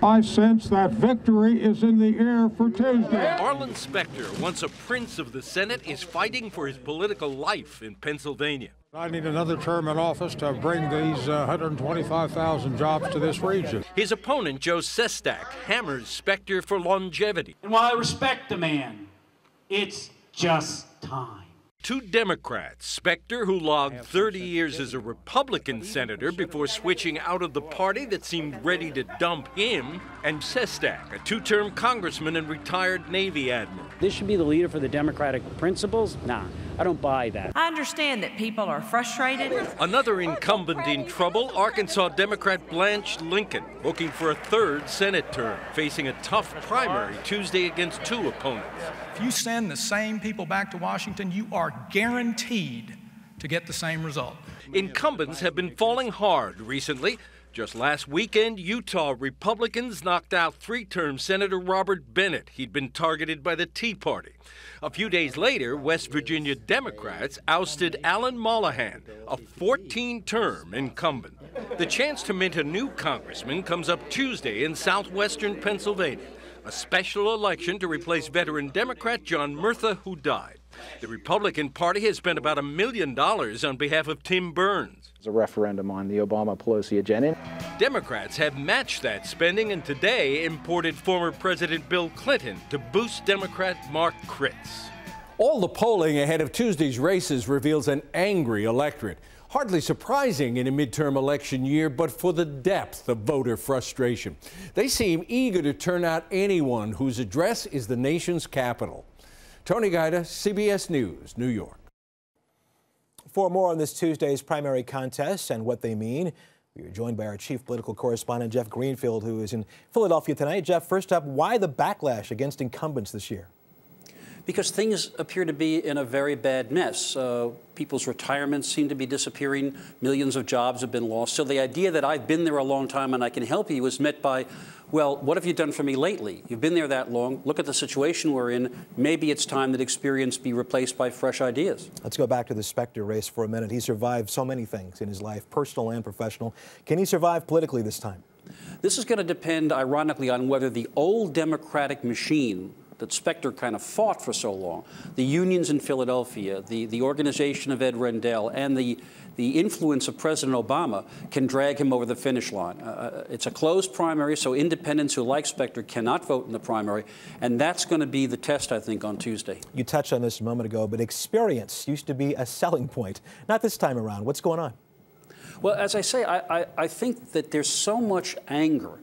I sense that victory is in the air for Tuesday. Arlen Specter, once a prince of the Senate, is fighting for his political life in Pennsylvania. I need another term in office to bring these 125,000 jobs to this region. His opponent, Joe Sestak, hammers Specter for longevity. And while I respect the man, it's just time. Two Democrats, Specter, who logged 30 years as a Republican senator before switching out of the party that seemed ready to dump him, and Sestak, a two-term congressman and retired Navy admiral. This should be the leader for the Democratic principles? Nah, I don't buy that. I understand that people are frustrated. Another incumbent in trouble, Arkansas Democrat Blanche Lincoln, looking for a third Senate term, facing a tough primary Tuesday against two opponents. If you send the same people back to Washington, you are guaranteed to get the same result. Incumbents have been falling hard recently. Just last weekend, Utah Republicans knocked out three-term Senator Robert Bennett. He'd been targeted by the Tea Party. A few days later, West Virginia Democrats ousted Alan Mollahan, a 14-term incumbent. The chance to mint a new congressman comes up Tuesday in southwestern Pennsylvania, a special election to replace veteran Democrat John Murtha, who died. The Republican Party has spent about $1 million on behalf of Tim Burns. A referendum on the Obama-Pelosi agenda. Democrats have matched that spending and today imported former President Bill Clinton to boost Democrat Mark Kritz. All the polling ahead of Tuesday's races reveals an angry electorate. Hardly surprising in a midterm election year, but for the depth of voter frustration. They seem eager to turn out anyone whose address is the nation's capital. Tony Guida, CBS News, New York. For more on this Tuesday's primary contests and what they mean, we are joined by our chief political correspondent, Jeff Greenfield, who is in Philadelphia tonight. Jeff, first up, why the backlash against incumbents this year? Because things appear to be in a very bad mess. People's retirements seem to be disappearing. Millions of jobs have been lost. So the idea that I've been there a long time and I can help you is met by, well, what have you done for me lately? You've been there that long. Look at the situation we're in. Maybe it's time that experience be replaced by fresh ideas. Let's go back to the Specter race for a minute. He survived so many things in his life, personal and professional. Can he survive politically this time? This is going to depend, ironically, on whether the old Democratic machine that Specter kind of fought for so long, the unions in Philadelphia, the organization of Ed Rendell, and the influence of President Obama can drag him over the finish line. It's a closed primary, so independents who like Specter cannot vote in the primary, and that's going to be the test, I think, on Tuesday. You touched on this a moment ago, but experience used to be a selling point. Not this time around. What's going on? Well, as I say, I think that there's so much anger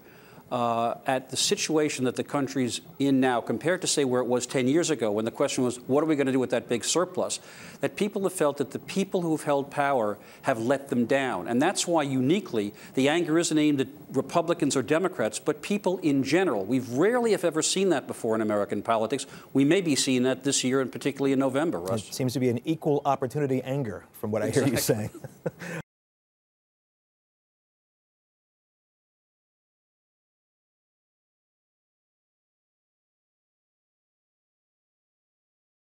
at the situation that the country's in now compared to, say, where it was 10 years ago when the question was, what are we going to do with that big surplus, that people have felt that the people who've held power have let them down. And that's why, uniquely, the anger isn't aimed at Republicans or Democrats, but people in general. We've rarely, if ever, seen that before in American politics. We may be seeing that this year, and particularly in November, Russ. It seems to be an equal opportunity anger, from what I hear you saying.